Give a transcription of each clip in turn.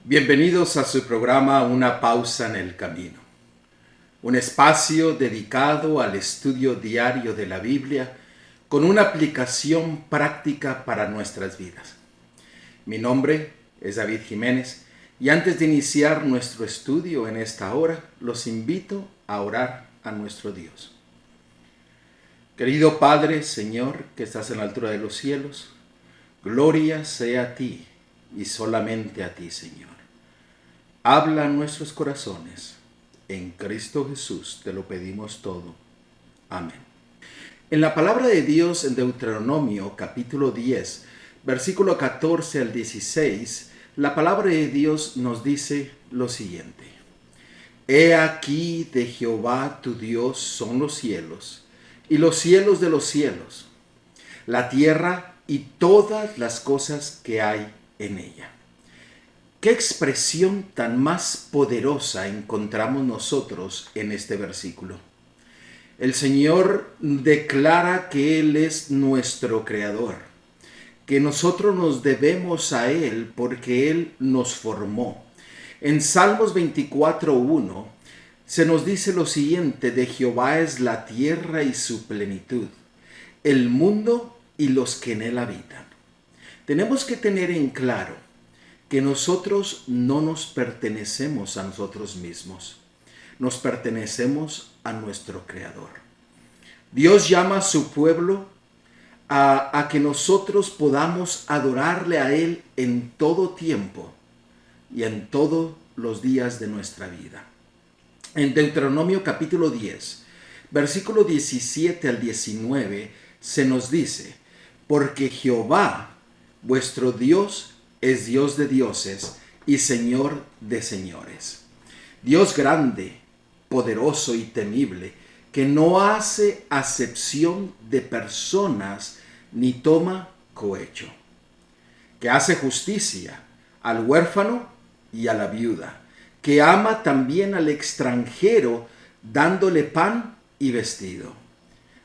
Bienvenidos a su programa Una pausa en el camino, un espacio dedicado al estudio diario de la Biblia con una aplicación práctica para nuestras vidas. Mi nombre es David Jiménez y antes de iniciar nuestro estudio en esta hora, los invito a orar a nuestro Dios. Querido Padre, Señor, que estás en la altura de los cielos, gloria sea a ti y solamente a ti, Señor. Habla en nuestros corazones. En Cristo Jesús te lo pedimos todo. Amén. En la palabra de Dios en Deuteronomio capítulo 10, versículo 14 al 16, la palabra de Dios nos dice lo siguiente. He aquí de Jehová tu Dios son los cielos, y los cielos de los cielos, la tierra y todas las cosas que hay en ella. ¿Qué expresión tan más poderosa encontramos nosotros en este versículo? El Señor declara que Él es nuestro Creador, que nosotros nos debemos a Él porque Él nos formó. En Salmos 24:1 se nos dice lo siguiente: de Jehová es la tierra y su plenitud, el mundo y los que en él habitan. Tenemos que tener en claro que nosotros no nos pertenecemos a nosotros mismos, nos pertenecemos a nuestro Creador. Dios llama a su pueblo a que nosotros podamos adorarle a Él en todo tiempo y en todos los días de nuestra vida. En Deuteronomio capítulo 10, versículo 17 al 19, se nos dice: porque Jehová, vuestro Dios, es Dios de dioses y Señor de señores. Dios grande, poderoso y temible, que no hace acepción de personas ni toma cohecho, que hace justicia al huérfano y a la viuda, que ama también al extranjero, dándole pan y vestido.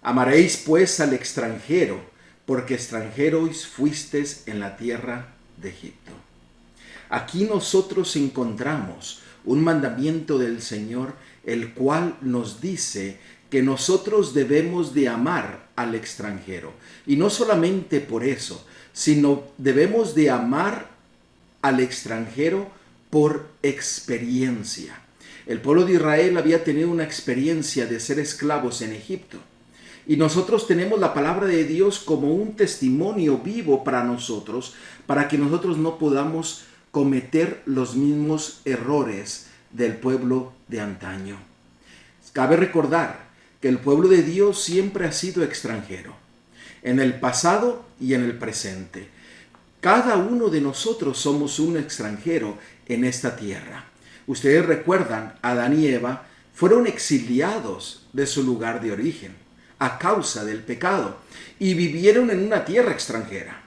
Amaréis pues al extranjero, porque extranjeros fuisteis en la tierra de Egipto. Aquí nosotros encontramos un mandamiento del Señor, el cual nos dice que nosotros debemos de amar al extranjero. Y no solamente por eso, sino debemos de amar al extranjero por experiencia. El pueblo de Israel había tenido una experiencia de ser esclavos en Egipto. Y nosotros tenemos la palabra de Dios como un testimonio vivo para nosotros, para que nosotros no podamos cometer los mismos errores del pueblo de antaño. Cabe recordar que el pueblo de Dios siempre ha sido extranjero, en el pasado y en el presente. Cada uno de nosotros somos un extranjero en esta tierra. Ustedes recuerdan, Adán y Eva fueron exiliados de su lugar de origen a causa del pecado y vivieron en una tierra extranjera.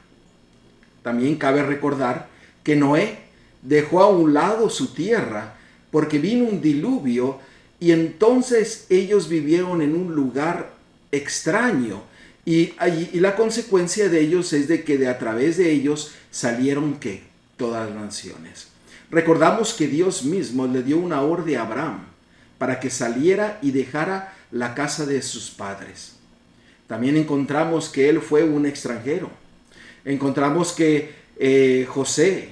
También cabe recordar que Noé dejó a un lado su tierra porque vino un diluvio y entonces ellos vivieron en un lugar extraño y la consecuencia de ellos es de que a través de ellos salieron ¿qué? Todas las naciones. Recordamos que Dios mismo le dio una orden a Abraham para que saliera y dejara la casa de sus padres. También encontramos que él fue un extranjero. Encontramos que José,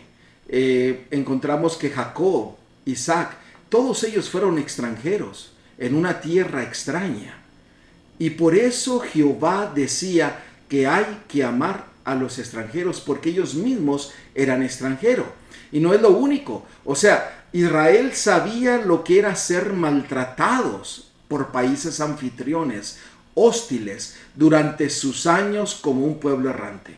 encontramos que Jacob, Isaac, todos ellos fueron extranjeros en una tierra extraña. Y por eso Jehová decía que hay que amar a los extranjeros, porque ellos mismos eran extranjeros. Y no es lo único. O sea, Israel sabía lo que era ser maltratados por países anfitriones, hostiles, durante sus años como un pueblo errante.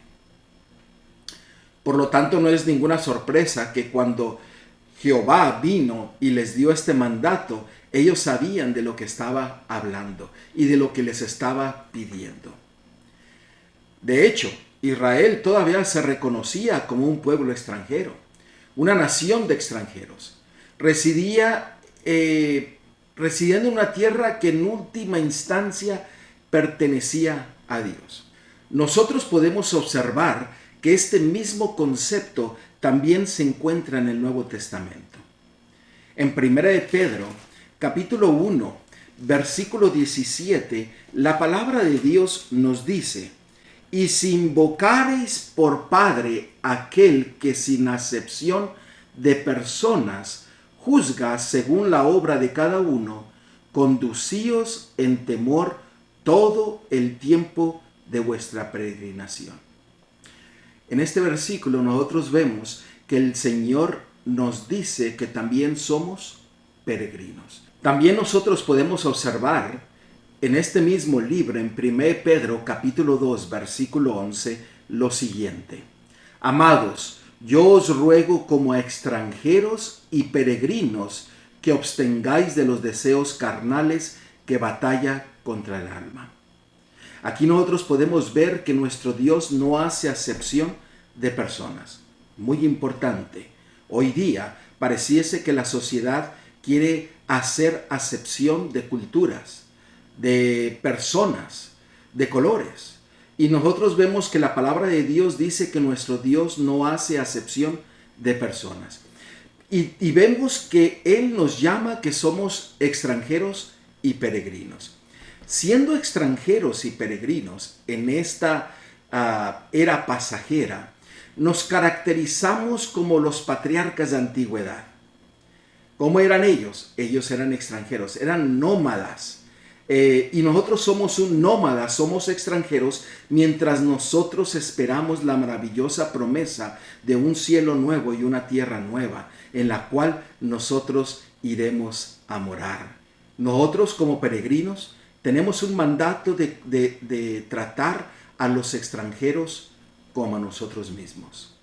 Por lo tanto, no es ninguna sorpresa que cuando Jehová vino y les dio este mandato, ellos sabían de lo que estaba hablando y de lo que les estaba pidiendo. De hecho, Israel todavía se reconocía como un pueblo extranjero, una nación de extranjeros. Residiendo en una tierra que en última instancia pertenecía a Dios. Nosotros podemos observar que este mismo concepto también se encuentra en el Nuevo Testamento. En 1 de Pedro, capítulo 1, versículo 17, la palabra de Dios nos dice: y si invocareis por Padre aquel que sin acepción de personas juzga según la obra de cada uno, conducíos en temor todo el tiempo de vuestra peregrinación. En este versículo nosotros vemos que el Señor nos dice que también somos peregrinos. También nosotros podemos observar en este mismo libro, en 1 Pedro capítulo 2, versículo 11, lo siguiente: amados, yo os ruego como a extranjeros y peregrinos que abstengáis de los deseos carnales que batalla contra el alma. Aquí nosotros podemos ver que nuestro Dios no hace acepción de personas. Muy importante. Hoy día pareciese que la sociedad quiere hacer acepción de culturas, de personas, de colores. Y nosotros vemos que la palabra de Dios dice que nuestro Dios no hace acepción de personas. Y vemos que Él nos llama que somos extranjeros y peregrinos. Siendo extranjeros y peregrinos en esta era pasajera, nos caracterizamos como los patriarcas de antigüedad. ¿Cómo eran ellos? Ellos eran extranjeros, eran nómadas. Y nosotros somos un nómada, somos extranjeros, mientras nosotros esperamos la maravillosa promesa de un cielo nuevo y una tierra nueva, en la cual nosotros iremos a morar. Nosotros como peregrinos tenemos un mandato de tratar a los extranjeros como a nosotros mismos.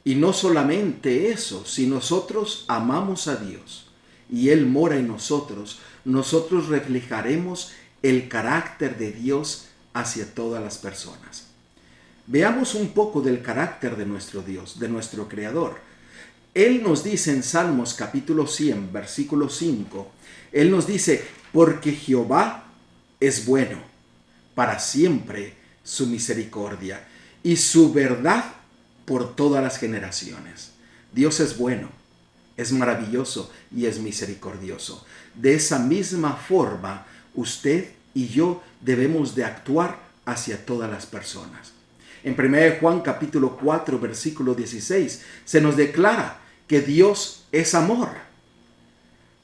Y no solamente eso, si nosotros amamos a Dios y Él mora en nosotros, nosotros reflejaremos el carácter de Dios hacia todas las personas. Veamos un poco del carácter de nuestro Dios, de nuestro Creador. Él nos dice en Salmos capítulo 100, versículo 5, Él nos dice: porque Jehová es bueno, para siempre su misericordia y su verdad por todas las generaciones. Dios es bueno, es maravilloso y es misericordioso. De esa misma forma, usted y yo debemos de actuar hacia todas las personas. En 1 Juan capítulo 4, versículo 16, se nos declara que Dios es amor.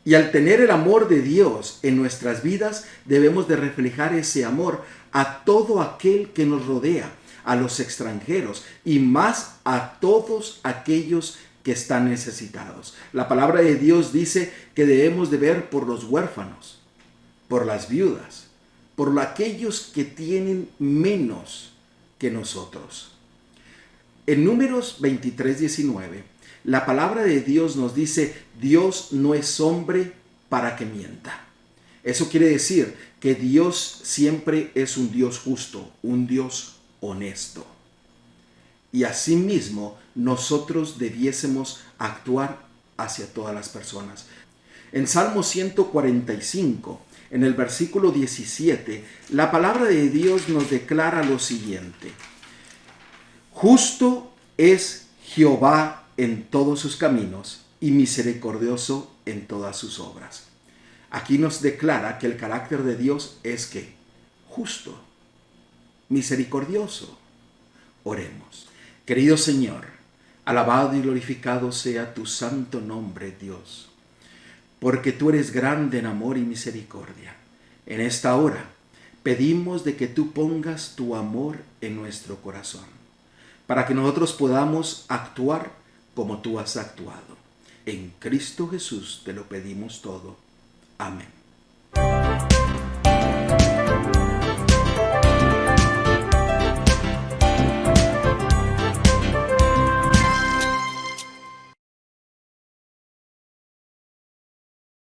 Y al tener el amor de Dios en nuestras vidas, debemos de reflejar ese amor a todo aquel que nos rodea, a los extranjeros y más a todos aquellos que están necesitados. La palabra de Dios dice que debemos de ver por los huérfanos, por las viudas, por aquellos que tienen menos que nosotros. En Números 23, 19, la palabra de Dios nos dice: Dios no es hombre para que mienta. Eso quiere decir que Dios siempre es un Dios justo, un Dios honesto. Y asimismo, nosotros debiésemos actuar hacia todas las personas. En Salmo 145, en el versículo 17, la palabra de Dios nos declara lo siguiente: justo es Jehová en todos sus caminos y misericordioso en todas sus obras. Aquí nos declara que el carácter de Dios es que justo, misericordioso. Oremos. Querido Señor, alabado y glorificado sea tu santo nombre, Dios, porque tú eres grande en amor y misericordia. En esta hora pedimos de que tú pongas tu amor en nuestro corazón, para que nosotros podamos actuar como tú has actuado. En Cristo Jesús te lo pedimos todo. Amén.